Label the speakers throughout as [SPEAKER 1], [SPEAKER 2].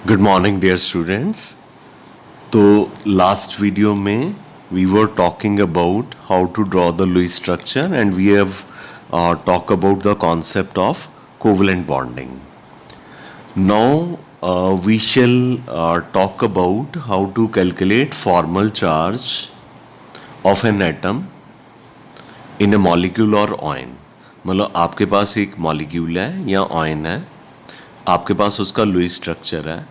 [SPEAKER 1] Good morning dear students. तो last video में we were talking about how to draw the Lewis structure and we have talk about the concept of covalent bonding. Now we shall talk about how to calculate formal charge of an atom in a molecule or ion. मतलब आपके पास एक molecule है या ion है, आपके पास उसका Lewis structure है.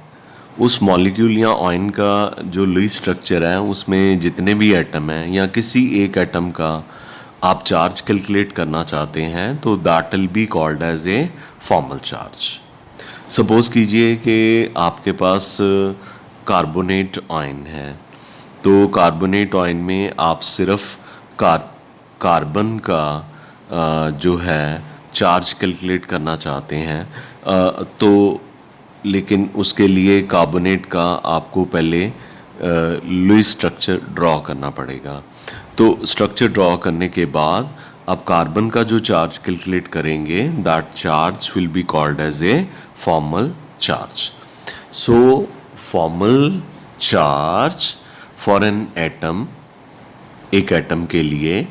[SPEAKER 1] उस मॉलिक्यूल या आयन का जो लुईस स्ट्रक्चर है उसमें जितने भी एटम हैं या किसी एक एटम का आप चार्ज कैलकुलेट करना चाहते हैं तो that will be called as a formal charge. Suppose कीजिए कि आपके पास कार्बोनेट आयन है, तो कार्बोनेट आयन में आप सिर्फ कार्बन का जो है चार्ज कैलकुलेट करना चाहते हैं, तो लेकिन उसके लिए कार्बोनेट का आपको पहले लुईस स्ट्रक्चर ड्रॉ करना पड़ेगा. तो स्ट्रक्चर ड्रॉ करने के बाद आप कार्बन का जो चार्ज कैलकुलेट करेंगे that charge will be called as a formal charge. So formal charge for an atom, एक एटम के लिए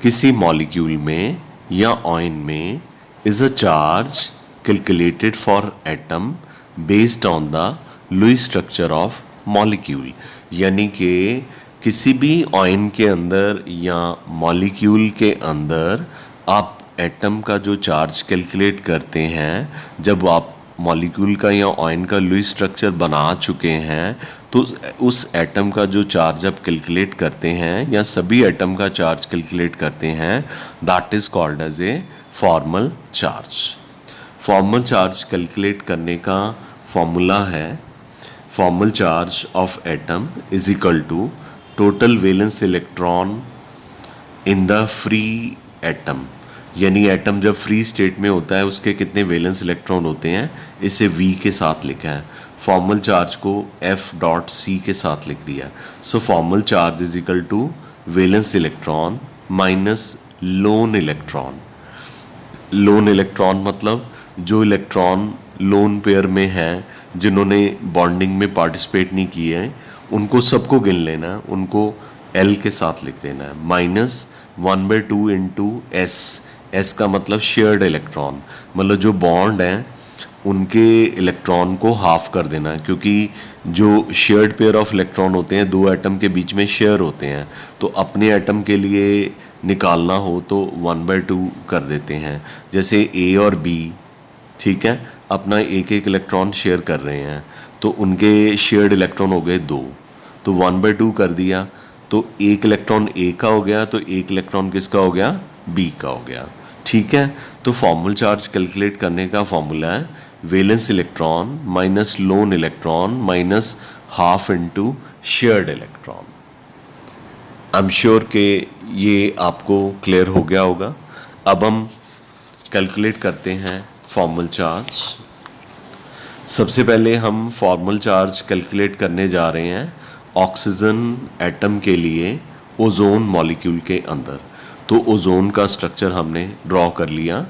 [SPEAKER 1] किसी मॉलिक्यूल में या आयन में is a charge calculated for atom based on the Lewis structure of molecule. यानी कि किसी भी आयन के अंदर या मॉलिक्यूल के अंदर आप एटम का जो चार्ज कैलकुलेट करते हैं, जब आप मॉलिक्यूल का या आयन का लुईस स्ट्रक्चर बना चुके हैं तो उस एटम का जो चार्ज आप कैलकुलेट करते हैं या सभी एटम का चार्ज कैलकुलेट करते हैं that is called as a formal charge. Formal charge calculate करने का फॉर्मूला है formal charge of atom is equal to total valence electron in the free atom. यानी एटम जब फ्री स्टेट में होता है उसके कितने वैलेंस इलेक्ट्रॉन होते हैं, इसे V के साथ लिखा है. फॉर्मल चार्ज को F.C के साथ लिख दिया. So formal charge is equal to valence electron minus lone electron. Lone electron मतलब जो इलेक्ट्रॉन लोन पेयर में हैं, जिन्होंने बॉन्डिंग में पार्टिसिपेट नहीं किए हैं, उनको सबको गिन लेना है, उनको L के साथ लिख देना है. माइनस 1/2 इंटू S का मतलब शेयर्ड इलेक्ट्रॉन, मतलब जो बॉन्ड हैं उनके इलेक्ट्रॉन को हाफ कर देना है, क्योंकि जो शेयर्ड पेयर ऑफ इलेक्ट्रॉन होते हैं दो एटम के बीच में शेयर होते हैं, तो अपने एटम के लिए निकालना हो तो 1/2 कर देते हैं. जैसे A और B, ठीक है, अपना एक एक इलेक्ट्रॉन शेयर कर रहे हैं, तो उनके शेयर्ड इलेक्ट्रॉन हो गए 2, तो 1/2 कर दिया, तो एक इलेक्ट्रॉन A का हो गया, तो एक इलेक्ट्रॉन किसका हो गया, B का हो गया. ठीक है, तो फॉर्मल चार्ज कैलकुलेट करने का फॉर्मूला है valence electron minus lone electron minus half into shared electron. I am sure कि ये आपको क्लियर हो गया होगा. अब हम कैलकुलेट करते हैं फॉर्मल चार्ज. सबसे पहले हम फॉर्मल चार्ज कैलकुलेट करने जा रहे हैं ऑक्सीजन एटम के लिए ओजोन मॉलिक्यूल के अंदर. तो ओजोन का स्ट्रक्चर हमने ड्रॉ कर लिया.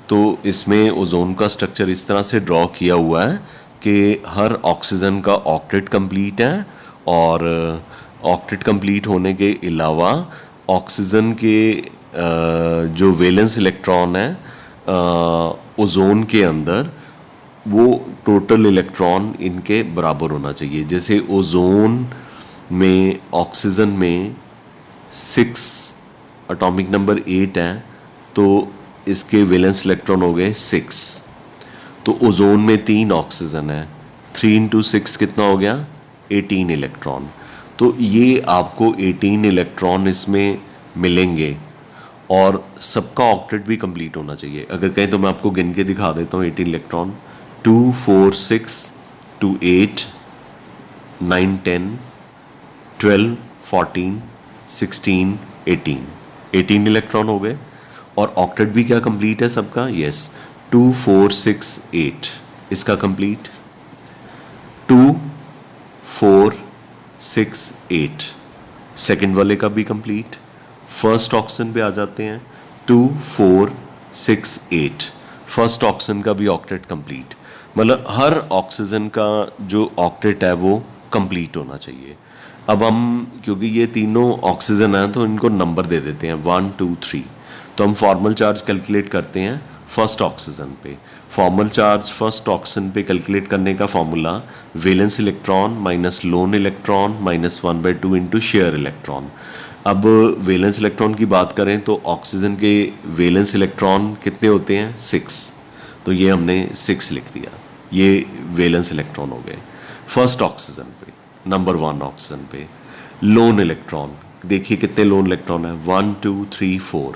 [SPEAKER 1] तो इसमें ओजोन का स्ट्रक्चर इस तरह से ड्रॉ किया हुआ है कि हर ऑक्सीजन का ऑक्टेट कंप्लीट है, और ऑक्टेट कंप्लीट होने के अलावा ऑक्सीजन के जो वैलेंस इलेक्ट्रॉन है ओजोन के अंदर, वो टोटल इलेक्ट्रॉन इनके बराबर होना चाहिए. जैसे ओजोन में ऑक्सीजन में 6 एटॉमिक नंबर 8 है, तो इसके वैलेंस इलेक्ट्रॉन हो गए 6. तो ओजोन में 3 ऑक्सीजन है, 3 इंटू 6 कितना हो गया, 18 इलेक्ट्रॉन. तो ये आपको 18 इलेक्ट्रॉन इसमें मिलेंगे और सबका ऑक्टेट भी कंप्लीट होना चाहिए. अगर कहें तो मैं आपको गिन के दिखा देता हूँ 18 इलेक्ट्रॉन. 2 4 6 2 8 9 10 12 14 16 18 इलेक्ट्रॉन हो गए. और ऑक्टेट भी क्या कंप्लीट है सबका, यस, 2 4 6 8 इसका कंप्लीट, 2 4 6 8 सेकेंड वाले का भी कंप्लीट. फर्स्ट ऑक्सीजन पे आ जाते हैं, 2 4 6 8 फर्स्ट ऑक्सीजन का भी ऑक्टेट कंप्लीट. मतलब हर ऑक्सीजन का जो ऑक्टेट है वो कंप्लीट होना चाहिए। अब हम क्योंकि ये तीनों ऑक्सीजन हैं तो इनको नंबर दे देते हैं 1 2 3। तो हम फॉर्मल चार्ज कैलकुलेट करते हैं फर्स्ट ऑक्सीजन पे। फॉर्मल चार्ज फर्स्ट ऑक्सीजन पे कैलकुलेट करने का formula valence electron minus lone electron minus 1/2 into share electron. अब वैलेंस इलेक्ट्रॉन की बात करें तो ऑक्सीजन के वैलेंस इलेक्ट्रॉन कितने होते हैं 6। तो ये हमने 6 लिख दिया, ये वैलेंस इलेक्ट्रॉन हो गए फर्स्ट ऑक्सीजन पे। नंबर 1 ऑक्सीजन पे लोन इलेक्ट्रॉन देखिए कितने लोन इलेक्ट्रॉन है 1 2 3 4,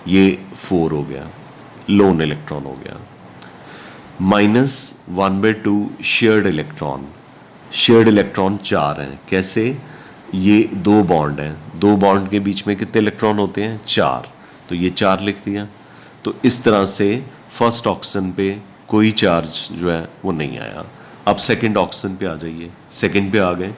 [SPEAKER 1] ये 4 हो गया लोन इलेक्ट्रॉन हो गया। Minus 1/2 shared electron, shared electron 4 हैं। कैसे? ये 2 बॉन्ड हैं, 2 बॉन्ड के बीच में कितने इलेक्ट्रॉन होते हैं 4, तो ये 4 लिख दिया। तो इस तरह से फर्स्ट ऑक्सीजन पे कोई चार्ज जो है वो नहीं आया। अब सेकंड ऑक्सीजन पे आ जाइए, सेकंड पे आ गए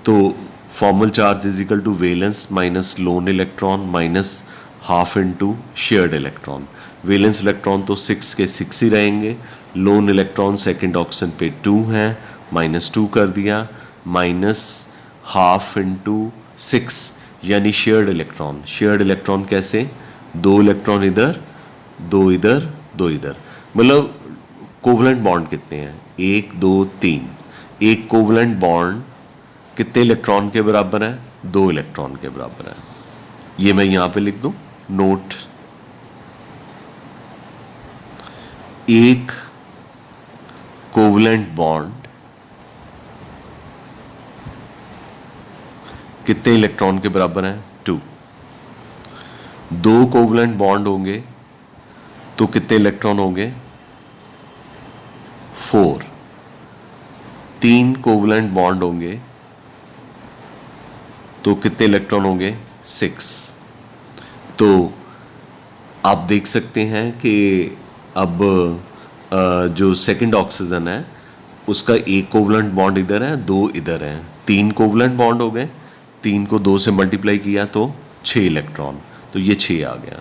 [SPEAKER 1] तो formal charge is equal to valence minus lone electron minus half into shared electron. Valence electron तो 6 के 6 ही रहेंगे, लोन इलेक्ट्रॉन सेकंड ऑक्सीजन पे 2 हैं, -2 कर दिया, माइनस हाफ इनटू 6 यानी शेयर्ड इलेक्ट्रॉन। शेयर्ड इलेक्ट्रॉन कैसे? 2 इलेक्ट्रॉन इधर, 2 इधर, 2 इधर, मतलब कोवलेंट बॉन्ड कितने हैं 1 2 3। एक कोवलेंट बॉन्ड कितने इलेक्ट्रॉन के बराबर है 2 इलेक्ट्रॉन के बराबर है। ये मैं यहां पे लिख दूं नोट। एक कोवलेंट बॉन्ड कितने इलेक्ट्रॉन के बराबर है 2। 2 कोवलेंट बॉन्ड होंगे तो कितने इलेक्ट्रॉन होंगे 4। 3 कोवलेंट बॉन्ड होंगे तो कितने इलेक्ट्रॉन होंगे 6। तो आप देख सकते हैं कि अब जो सेकंड ऑक्सीजन है उसका एक कोवलेंट बॉन्ड इधर है, 2 इधर है, 3 कोवलेंट बॉन्ड हो गए, 3 को 2 से मल्टीप्लाई किया तो 6 इलेक्ट्रॉन, तो ये 6 आ गया।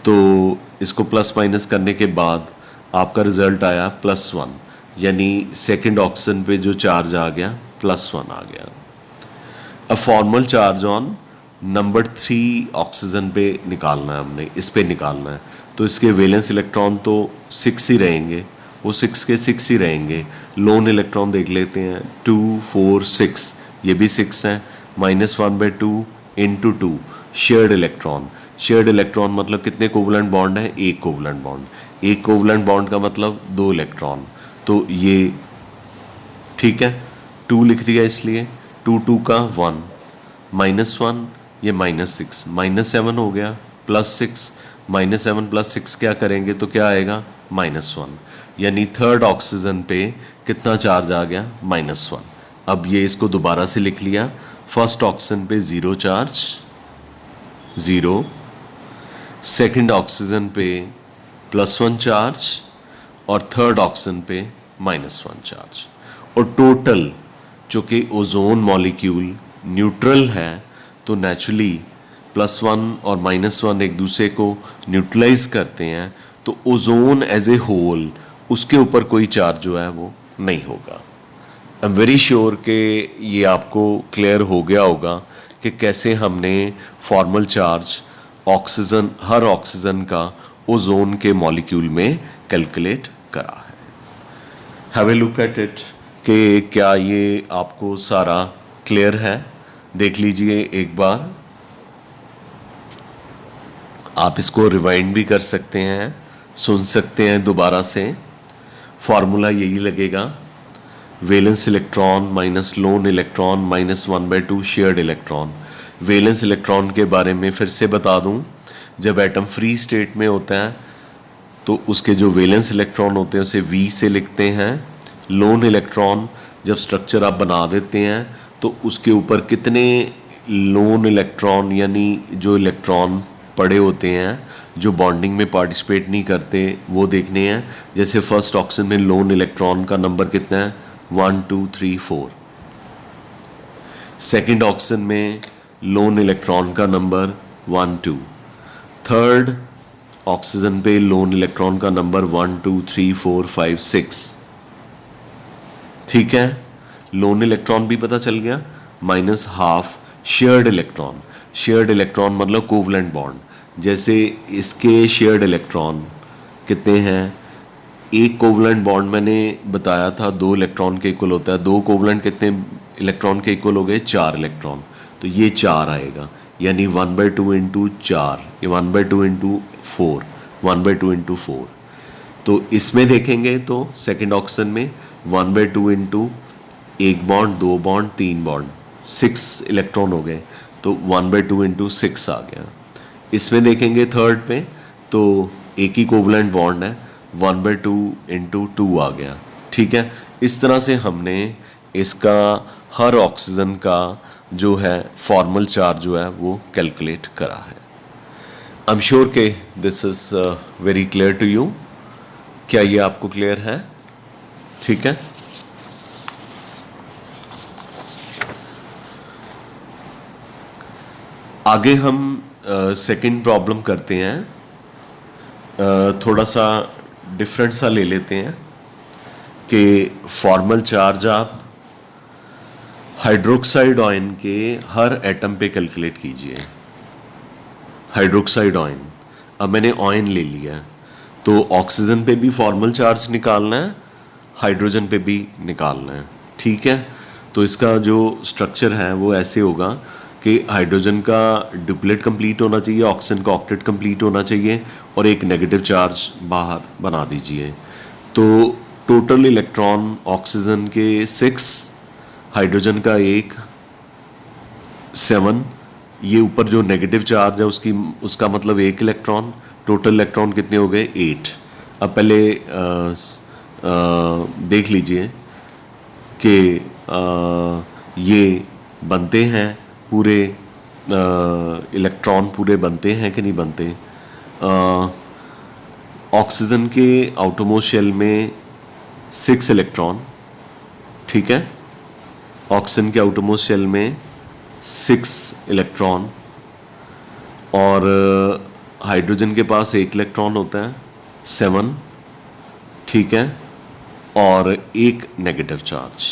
[SPEAKER 1] तो इसको प्लस माइनस करने के बाद आपका रिजल्ट आया +1, यानी सेकंड ऑक्सीजन पे जो चार्ज आ गया +1 आ गया। अब formal charge on number 3 oxygen पे निकालना है हमने, इस पे निकालना है। तो इसके वैलेंस इलेक्ट्रॉन तो 6 ही रहेंगे, वो 6 के 6 ही रहेंगे। लोन इलेक्ट्रॉन देख लेते हैं 2 4 6, ये भी 6 हैं, -1/2 into 2 shared electron. Shared electron मतलब कितने कोवलेंट बॉन्ड है? एक कोवलेंट बॉन्ड। एक कोवलेंट बॉन्ड का मतलब 2 इलेक्ट्रॉन, तो ये ठीक है 2 लिख दिया, इसलिए 2 2 का 1, -1, ये -6, -7 हो गया, +6, -7 + 6 क्या करेंगे तो क्या आएगा -1, यानी थर्ड ऑक्सीजन पे कितना चार्ज आ गया -1। अब ये इसको दोबारा से लिख लिया, फर्स्ट ऑक्सीजन पे 0 चार्ज 0, सेकंड ऑक्सीजन पे +1 चार्ज और थर्ड ऑक्सीजन पे -1 चार्ज। और टोटल चूँकि ओजोन मॉलिक्यूल न्यूट्रल है तो नेचुरली +1 और -1 एक दूसरे को न्यूट्रलाइज करते हैं, तो ओजोन एज ए होल उसके ऊपर कोई चार्ज जो है वो नहीं होगा। आई एम वेरी श्योर कि ये आपको क्लियर हो गया होगा कि कैसे हमने फॉर्मल चार्ज ऑक्सीजन, हर ऑक्सीजन का ओजोन के मॉलिक्यूल में कैलकुलेट करा है। Have a look at it कि क्या ये आपको सारा क्लियर है। देख लीजिए एक बार, आप इसको रिवाइंड भी कर सकते हैं, सुन सकते हैं दोबारा से। फॉर्मूला यही लगेगा, valence electron minus lone electron -1/2 shared electron. Valence electron के बारे में फिर से बता दूं, जब एटम फ्री स्टेट में होता है तो उसके जो वैलेंस इलेक्ट्रॉन होते हैं उसे V से लिखते हैं। लोन इलेक्ट्रॉन जब स्ट्रक्चर आप बना देते हैं तो उसके ऊपर कितने लोन इलेक्ट्रॉन यानी जो इलेक्ट्रॉन पड़े होते हैं जो बॉन्डिंग में पार्टिसिपेट नहीं करते वो देखने हैं। जैसे फर्स्ट ऑक्सीजन में लोन इलेक्ट्रॉन का नंबर कितना है 1 2 3 4। सेकेंड ऑक्सीजन में लोन इलेक्ट्रॉन का नंबर 1 2। थर्ड ऑक्सीजन पे लोन इलेक्ट्रॉन का नंबर 1 2 3 4 5 6। ठीक है, लोन इलेक्ट्रॉन भी पता चल गया, minus half shared electron. Shared electron मतलब कोवलेंट बॉन्ड। जैसे इसके शेयर्ड इलेक्ट्रॉन कितने हैं, एक कोवलेंट बॉन्ड मैंने बताया था 2 इलेक्ट्रॉन के इक्वल होता है, 2 कोवलेंट कितने इलेक्ट्रॉन के इक्वल हो गए, 4 इलेक्ट्रॉन, तो ये 4 आएगा, यानी 1/2 इंटू 4, ये 1/2 इंटू 4, 1/2 इंटू 4। तो इसमें देखेंगे तो सेकेंड ऑप्शन में 1/2 into 1 bond, 2 bond, 3 bond, 6 electron हो गए, तो 1/2 इंटू 6 आ गया। इसमें देखेंगे थर्ड पे तो एक ही कोवलेंट बॉन्ड है, 1/2 इंटू 2 आ गया। ठीक है, इस तरह से हमने इसका हर ऑक्सीजन का जो है फॉर्मल चार्ज जो है वो कैलकुलेट करा है। आई एम श्योर के this is very clear to you. क्या ये आपको क्लियर है? ठीक है, आगे हम सेकंड प्रॉब्लम करते हैं। थोड़ा सा डिफरेंट सा ले लेते हैं कि फॉर्मल चार्ज आप हाइड्रोक्साइड आयन के हर एटम पे कैलकुलेट कीजिए। हाइड्रोक्साइड आयन, अब मैंने आयन ले लिया, तो ऑक्सीजन पे भी फॉर्मल चार्ज निकालना है, हाइड्रोजन पे भी निकालना है। ठीक है, तो इसका जो स्ट्रक्चर है वो ऐसे होगा कि हाइड्रोजन का डुप्लेट कंप्लीट होना चाहिए, ऑक्सीजन का ऑक्टेट कंप्लीट होना चाहिए, और एक नेगेटिव चार्ज बाहर बना दीजिए। तो टोटल इलेक्ट्रॉन ऑक्सीजन के 6, हाइड्रोजन का 1, 7, ये ऊपर जो नेगेटिव चार्ज है उसका मतलब 1 इलेक्ट्रॉन, टोटल इलेक्ट्रॉन कितने हो गए, 8। अब पहले देख लीजिए कि ये बनते हैं पूरे, इलेक्ट्रॉन पूरे बनते हैं कि नहीं बनते। ऑक्सीजन के आउटरमोस्ट शेल में 6 इलेक्ट्रॉन, ठीक है, ऑक्सीजन के आउटरमोस्ट शेल में 6 इलेक्ट्रॉन, और हाइड्रोजन के पास 1 इलेक्ट्रॉन होता है, 7, ठीक है, और 1 नेगेटिव चार्ज।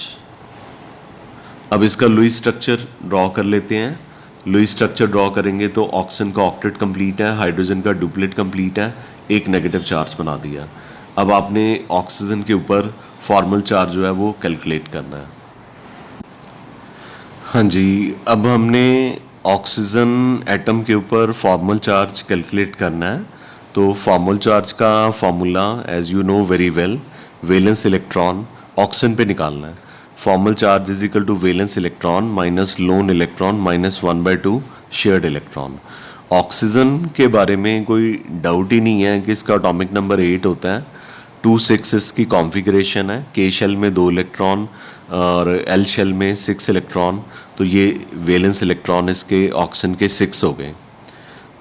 [SPEAKER 1] अब इसका लुईस स्ट्रक्चर ड्रॉ कर लेते हैं। लुईस स्ट्रक्चर ड्रॉ करेंगे तो ऑक्सीजन का ऑक्टेट कंप्लीट है, हाइड्रोजन का डुप्लेट कंप्लीट है, 1 नेगेटिव चार्ज बना दिया। अब आपने ऑक्सीजन के ऊपर फॉर्मल चार्ज जो है वो कैलकुलेट करना है। हाँ जी, अब हमने ऑक्सीजन एटम के ऊपर फॉर्मल चार्ज कैलकुलेट करना है। तो फॉर्मल चार्ज का formula as you know very well, valence electron oxygen पे निकालना है। Formal charge is equal to valence electron minus lone electron minus 1/2 shared electron. Oxygen के बारे में कोई डाउट ही नहीं है कि इसका एटॉमिक नंबर 8 होता है, 2-6 इसकी कॉन्फ़िगरेशन है, के शेल में 2 इलेक्ट्रॉन और एल शेल में 6 इलेक्ट्रॉन, तो ये वैलेंस इलेक्ट्रॉन इसके ऑक्सीजन के 6 हो गए।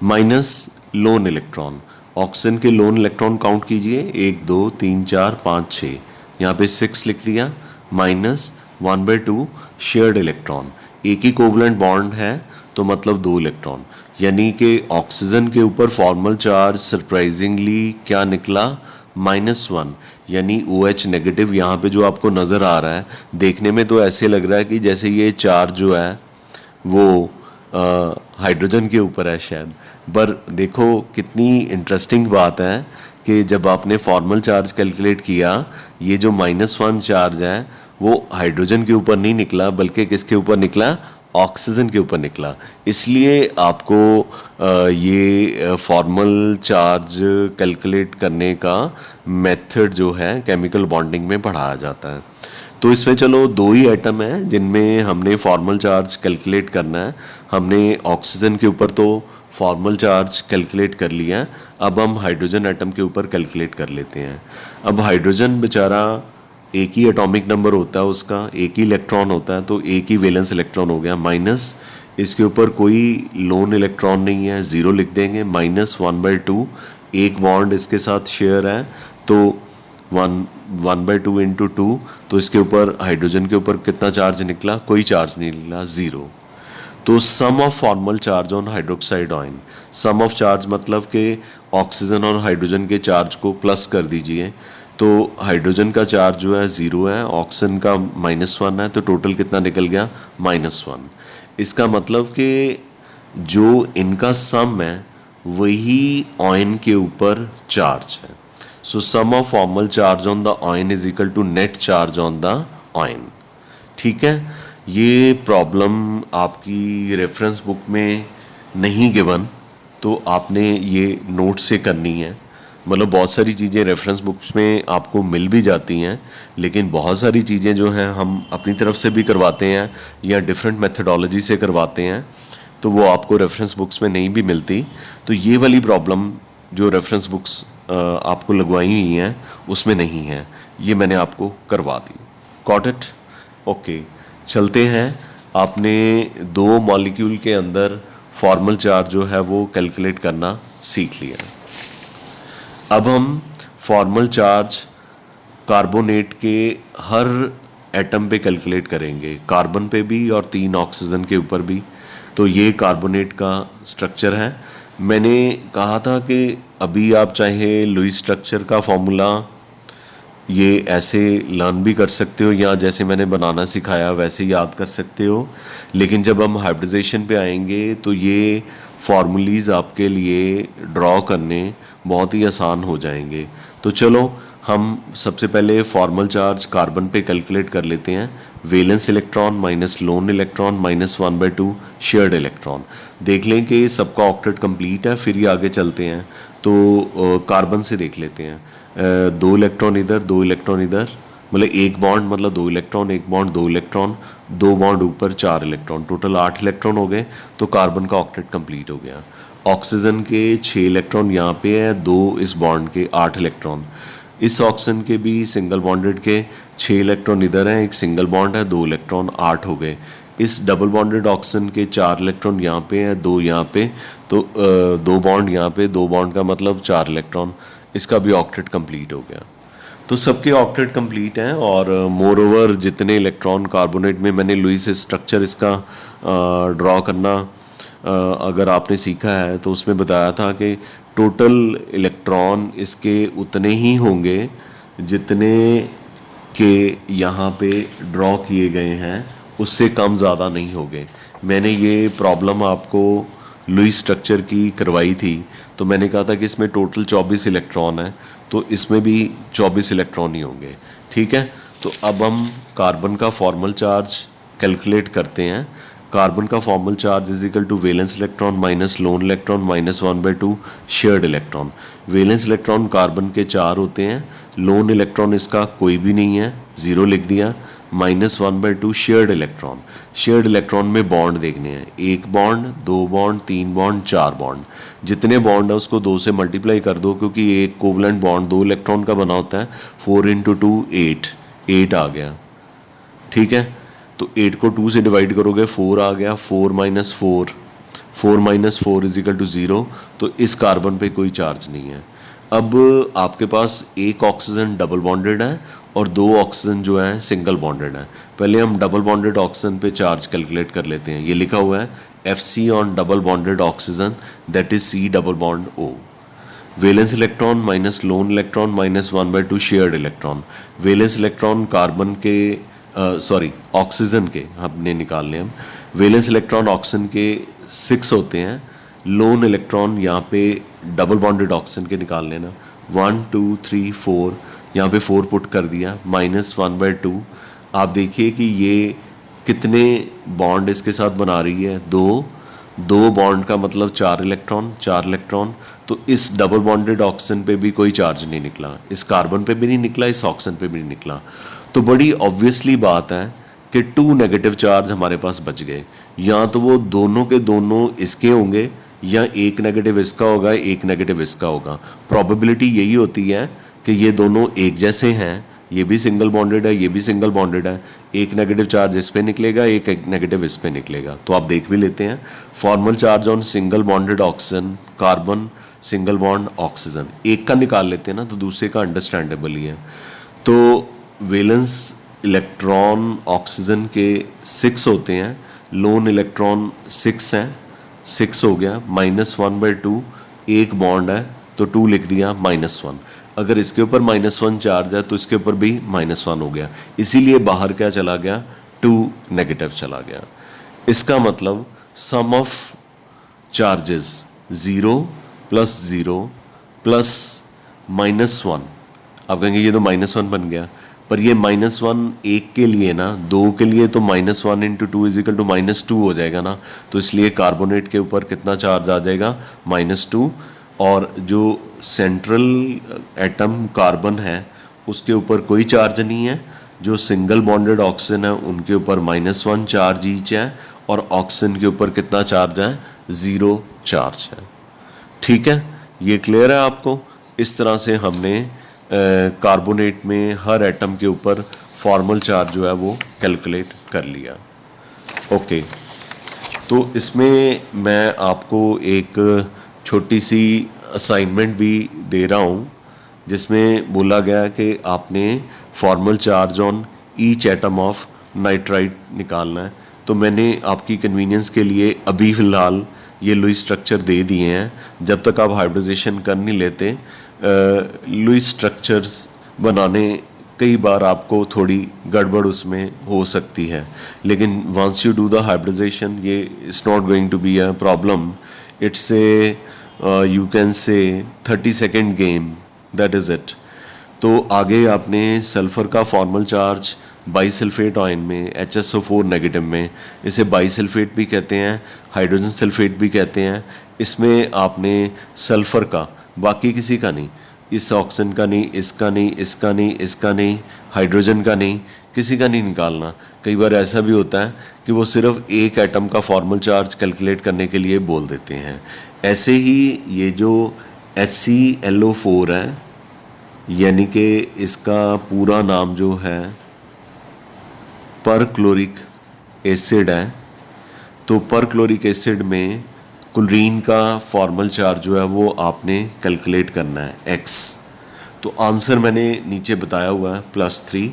[SPEAKER 1] माइनस लोन इलेक्ट्रॉन, ऑक्सीजन के लोन इलेक्ट्रॉन काउंट कीजिए, 1 2 3 4 5 6, यहाँ पे 6 लिख दिया, माइनस 1/2 शेयर्ड इलेक्ट्रॉन, एक ही कोवलेंट बॉन्ड है तो मतलब 2 इलेक्ट्रॉन, यानी कि ऑक्सीजन के ऊपर फॉर्मल चार्ज सरप्राइजिंगली क्या निकला, -1, यानी OH नेगेटिव। यहाँ पे जो आपको नज़र आ रहा है, देखने में तो ऐसे लग रहा है कि जैसे ये चार्ज जो है वो हाइड्रोजन के ऊपर है शायद, पर देखो कितनी इंटरेस्टिंग बात है कि जब आपने फॉर्मल चार्ज कैलकुलेट किया, ये जो -1 चार्ज है वो हाइड्रोजन के ऊपर नहीं निकला, बल्कि किसके ऊपर निकला, ऑक्सीजन के ऊपर निकला। इसलिए आपको ये फॉर्मल चार्ज कैलकुलेट करने का मेथड जो है केमिकल बॉन्डिंग में पढ़ाया जाता है। तो इसमें चलो 2 ही एटम हैं जिनमें हमने फॉर्मल चार्ज कैलकुलेट करना है। हमने ऑक्सीजन के ऊपर तो फॉर्मल चार्ज कैलकुलेट कर लिया है, अब हम हाइड्रोजन एटम के ऊपर कैलकुलेट कर लेते हैं। अब हाइड्रोजन बेचारा एक ही एटॉमिक नंबर होता है उसका, एक ही इलेक्ट्रॉन होता है, तो एक ही वैलेंस इलेक्ट्रॉन हो गया, माइनस इसके ऊपर कोई लोन इलेक्ट्रॉन नहीं है, 0 लिख देंगे, -1/2, एक बॉन्ड इसके साथ शेयर है, तो 1/2 इंटू 2, तो इसके ऊपर हाइड्रोजन के ऊपर कितना चार्ज निकला, कोई चार्ज नहीं निकला, 0। तो sum of formal charge on hydroxide ion, sum of charge मतलब कि ऑक्सीजन और हाइड्रोजन के चार्ज को प्लस कर दीजिए, तो हाइड्रोजन का चार्ज जो है 0 है, ऑक्सीजन का -1 है, तो टोटल कितना निकल गया -1। इसका मतलब कि जो इनका सम है वही ऑयन के ऊपर चार्ज है। So sum of formal charge on the ion is equal to net charge on the ion. ठीक है, ये प्रॉब्लम आपकी रेफरेंस बुक में नहीं गिवन, तो आपने ये नोट से करनी है। मतलब बहुत सारी चीज़ें रेफरेंस बुक्स में आपको मिल भी जाती हैं, लेकिन बहुत सारी चीज़ें जो हैं हम अपनी तरफ से भी करवाते हैं या डिफरेंट मेथडोलॉजी से करवाते हैं, तो वो आपको रेफरेंस बुक्स में नहीं भी मिलती। तो ये वाली प्रॉब्लम जो रेफरेंस बुक्स आपको लगवाई हुई हैं उसमें नहीं है, ये मैंने आपको करवा दी। Got it? ओके, चलते हैं। आपने 2 मॉलिक्यूल के अंदर फॉर्मल चार्ज जो है वो कैलकुलेट करना सीख लिया। अब हम फॉर्मल चार्ज कार्बोनेट के हर एटम पे कैलकुलेट करेंगे, कार्बन पे भी और 3 ऑक्सीजन के ऊपर भी। तो ये कार्बोनेट का स्ट्रक्चर है। मैंने कहा था कि अभी आप चाहे लुईस स्ट्रक्चर का फॉर्मूला ये ऐसे लर्न भी कर सकते हो, या जैसे मैंने बनाना सिखाया वैसे याद कर सकते हो, लेकिन जब हम हाइब्रिडाइजेशन पे आएंगे तो ये फॉर्मूलीज़ आपके लिए ड्रॉ करने बहुत ही आसान हो जाएंगे। तो चलो हम सबसे पहले फॉर्मल चार्ज कार्बन पे कैलकुलेट कर लेते हैं। Valence electron minus lone electron minus 1/2 shared electron. देख लें कि सबका ऑक्टेट कंप्लीट है, फिर ही आगे चलते हैं। तो कार्बन से देख लेते हैं। 2 इलेक्ट्रॉन इधर, 2 इलेक्ट्रॉन इधर, मतलब एक बॉन्ड मतलब 2 इलेक्ट्रॉन, एक बॉन्ड 2 इलेक्ट्रॉन, 2 बॉन्ड ऊपर 4 इलेक्ट्रॉन, टोटल 8 इलेक्ट्रॉन हो गए। तो कार्बन का ऑक्टेट कंप्लीट हो गया। ऑक्सीजन के 6 इलेक्ट्रॉन यहाँ पे है, 2 इस बॉन्ड के 8 इलेक्ट्रॉन। इस ऑक्सीजन के भी सिंगल बॉन्डेड के 6 इलेक्ट्रॉन इधर हैं, एक सिंगल बॉन्ड है, 2 इलेक्ट्रॉन, 8 हो गए। इस डबल बॉन्डेड ऑक्सीजन के 4 इलेक्ट्रॉन यहाँ पे हैं, 2 यहाँ पे, तो 2 बॉन्ड यहाँ पे, 2 बॉन्ड का मतलब 4 इलेक्ट्रॉन। इसका भी ऑक्टेट कंप्लीट हो गया। तो सबके ऑक्टेट कंप्लीट हैं। और मोर ओवर जितने इलेक्ट्रॉन कार्बोनेट में, मैंने लुईस स्ट्रक्चर इसका ड्रॉ करना अगर आपने सीखा है तो उसमें बताया था कि टोटल इलेक्ट्रॉन इसके उतने ही होंगे जितने के यहाँ पे ड्रॉ किए गए हैं, उससे कम ज़्यादा नहीं होंगे। मैंने ये प्रॉब्लम आपको लुईस स्ट्रक्चर की करवाई थी, तो मैंने कहा था कि इसमें टोटल 24 इलेक्ट्रॉन है, तो इसमें भी 24 इलेक्ट्रॉन ही होंगे। ठीक है, तो अब हम कार्बन का फॉर्मल चार्ज कैलकुलेट करते हैं। कार्बन का formal charge is equal to valence electron minus lone electron minus 1/2 shared electron. Valence electron carbon के 4 होते हैं, लोन इलेक्ट्रॉन इसका कोई भी नहीं है, 0 लिख दिया, minus 1/2 shared electron. Shared electron में बॉन्ड देखने हैं, 1 बॉन्ड, 2 बॉन्ड, 3 बॉन्ड, 4 बॉन्ड। जितने बॉन्ड है उसको 2 से मल्टीप्लाई कर दो, क्योंकि एक कोवलेंट बॉन्ड 2 इलेक्ट्रॉन का बना होता है। 4 × 2 8, 8 आ गया। ठीक है, तो 8 को 2 से डिवाइड करोगे 4 आ गया, 4 - 4, 4 - 4 इज इक्वल टू 0। तो इस कार्बन पे कोई चार्ज नहीं है। अब आपके पास एक ऑक्सीजन डबल बॉन्डेड है और 2 ऑक्सीजन जो है सिंगल बॉन्डेड है। पहले हम डबल बॉन्डेड ऑक्सीजन पे चार्ज कैलकुलेट कर लेते हैं। ये लिखा हुआ है Fc on double bonded oxygen, that is C double bond O। Valence electron minus lone electron minus 1/2 shared electron. Valence electron carbon के ऑक्सीजन के हमने निकालने हम। वैलेंस इलेक्ट्रॉन ऑक्सीजन के 6 होते हैं, लोन इलेक्ट्रॉन यहाँ पे डबल बॉन्डेड ऑक्सीजन के निकाल लेना। 1 2 3 4, यहाँ पे 4 पुट कर दिया, माइनस 1/2। आप देखिए कि ये कितने बॉन्ड इसके साथ बना रही है, 2 बॉन्ड का मतलब 4 इलेक्ट्रॉन, 4 इलेक्ट्रॉन। तो इस डबल बॉन्डेड ऑक्सीजन पे भी कोई चार्ज नहीं निकला, इस कार्बन पे भी नहीं निकला, इस ऑक्सीजन पे भी नहीं निकला। तो बड़ी ऑब्वियसली बात है कि 2 नेगेटिव चार्ज हमारे पास बच गए। या तो वो दोनों के दोनों इसके होंगे, या एक नेगेटिव इसका होगा, एक नेगेटिव इसका होगा। प्रोबेबिलिटी यही होती है कि ये दोनों एक जैसे हैं, ये भी सिंगल बॉन्डेड है, ये भी सिंगल बॉन्डेड है। एक नेगेटिव चार्ज इस पे निकलेगा, एक नेगेटिव इस पे निकलेगा। तो आप देख भी लेते हैं। Formal charge on single bonded oxygen carbon, single bond oxygen. एक का निकाल लेते हैं ना, तो दूसरे का अंडरस्टैंडेबल ही है। तो वैलेंस इलेक्ट्रॉन ऑक्सीजन के 6 होते हैं, लोन इलेक्ट्रॉन 6 हैं, 6 हो गया, माइनस 1/2, एक बॉन्ड है तो 2 लिख दिया, -1। अगर इसके ऊपर -1 चार्ज है तो इसके ऊपर भी -1 हो गया, इसीलिए बाहर क्या चला गया, 2 नेगेटिव चला गया। इसका मतलब सम ऑफ चार्जेस 0 + 0 + -1, आप कहेंगे ये तो -1 बन गया, पर ये -1 एक के लिए ना, 2 के लिए तो -1 × 2 = -2 हो जाएगा ना, तो इसलिए कार्बोनेट के ऊपर कितना चार्ज आ जाएगा, -2, और जो सेंट्रल एटम कार्बन है उसके ऊपर कोई चार्ज नहीं है, जो सिंगल बॉन्डेड ऑक्सीजन है उनके ऊपर -1 चार्ज ईच है, और ऑक्सीजन के ऊपर कितना चार्ज है, 0 चार्ज है। ठीक है, ये क्लियर है आपको। इस तरह से हमने कार्बोनेट में हर एटम के ऊपर फॉर्मल चार्ज जो है वो कैलकुलेट कर लिया। ओके, तो इसमें मैं आपको एक छोटी सी असाइनमेंट भी दे रहा हूँ, जिसमें बोला गया कि आपने formal charge on each atom of nitrite निकालना है। तो मैंने आपकी कन्वीनियंस के लिए अभी फ़िलहाल ये लुईस स्ट्रक्चर दे दिए हैं। जब तक आप हाइब्रिडाइजेशन कर नहीं लेते, लुईस स्ट्रक्चर्स बनाने कई बार आपको थोड़ी गड़बड़ उसमें हो सकती है, लेकिन once you do the hybridization ये it's not going to be a problem. It's a you can say 30 second game, that is it. तो आगे आपने सल्फ़र का फॉर्मल चार्ज बाईसल्फेट आयन में, HSO4 नेगेटिव में, इसे बाईसल्फेट भी कहते हैं, हाइड्रोजन सल्फेट भी कहते हैं। इसमें आपने सल्फ़र का, बाकी किसी का नहीं, इस ऑक्सीजन का नहीं, इसका नहीं, इसका नहीं, इसका नहीं, हाइड्रोजन का नहीं, किसी का नहीं निकालना। कई बार ऐसा भी होता है कि वो सिर्फ एक एटम का फॉर्मल चार्ज कैलकुलेट करने के लिए बोल देते हैं। ऐसे ही ये जो HClO4 है, यानी कि इसका पूरा नाम जो है परक्लोरिक एसिड है, तो परक्लोरिक एसिड में क्लोरीन का फॉर्मल चार्ज जो है वो आपने कैलकुलेट करना है, X। तो आंसर मैंने नीचे बताया हुआ है, +3।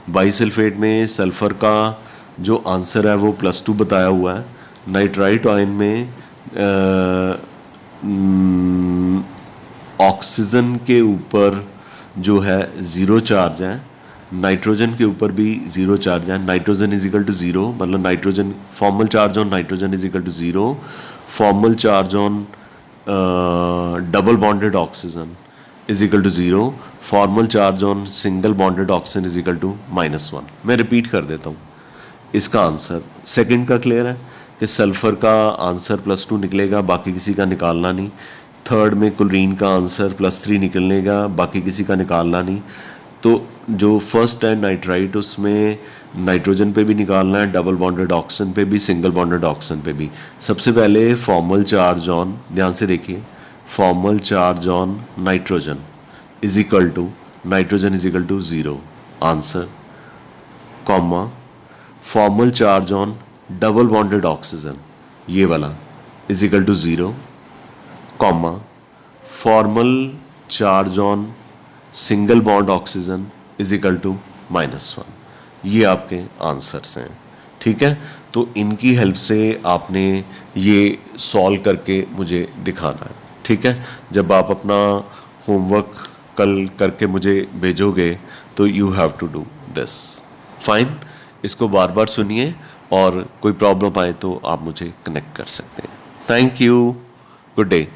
[SPEAKER 1] बाईसल्फेट में सल्फ़र का जो आंसर है वो +2 बताया हुआ है। नाइट्राइट आयन में ऑक्सीजन के ऊपर जो है 0 चार्ज है, नाइट्रोजन के ऊपर भी 0 चार्ज है। नाइट्रोजन = 0, मतलब nitrogen formal charge on nitrogen = 0, formal charge on double bonded oxygen = 0, formal charge on single bonded oxygen = -1। मैं रिपीट कर देता हूँ इसका आंसर। सेकंड का क्लियर है कि सल्फ़र का आंसर +2 निकलेगा, बाकी किसी का निकालना नहीं। थर्ड में क्लोरीन का आंसर +3 निकलेगा, बाकी किसी का निकालना नहीं। तो जो फर्स्ट है नाइट्राइट, उसमें नाइट्रोजन पे भी निकालना है, डबल बॉन्डेड ऑक्सीजन पे भी, सिंगल बॉन्डेड ऑक्सीजन पे भी। सबसे पहले फॉर्मल चार्ज ऑन, ध्यान से देखिए, formal charge on nitrogen nitrogen = 0 answer, comma, formal charge on double bonded oxygen, ये वाला = 0, comma, formal charge on single bond oxygen = -1। ये आपके आंसर्स हैं। ठीक है, तो इनकी हेल्प से आपने ये सॉल्व करके मुझे दिखाना है। ठीक है, जब आप अपना होमवर्क कल करके मुझे भेजोगे तो you have to do this. Fine, इसको बार बार सुनिए, और कोई प्रॉब्लम आए तो आप मुझे कनेक्ट कर सकते हैं। Thank you, good day.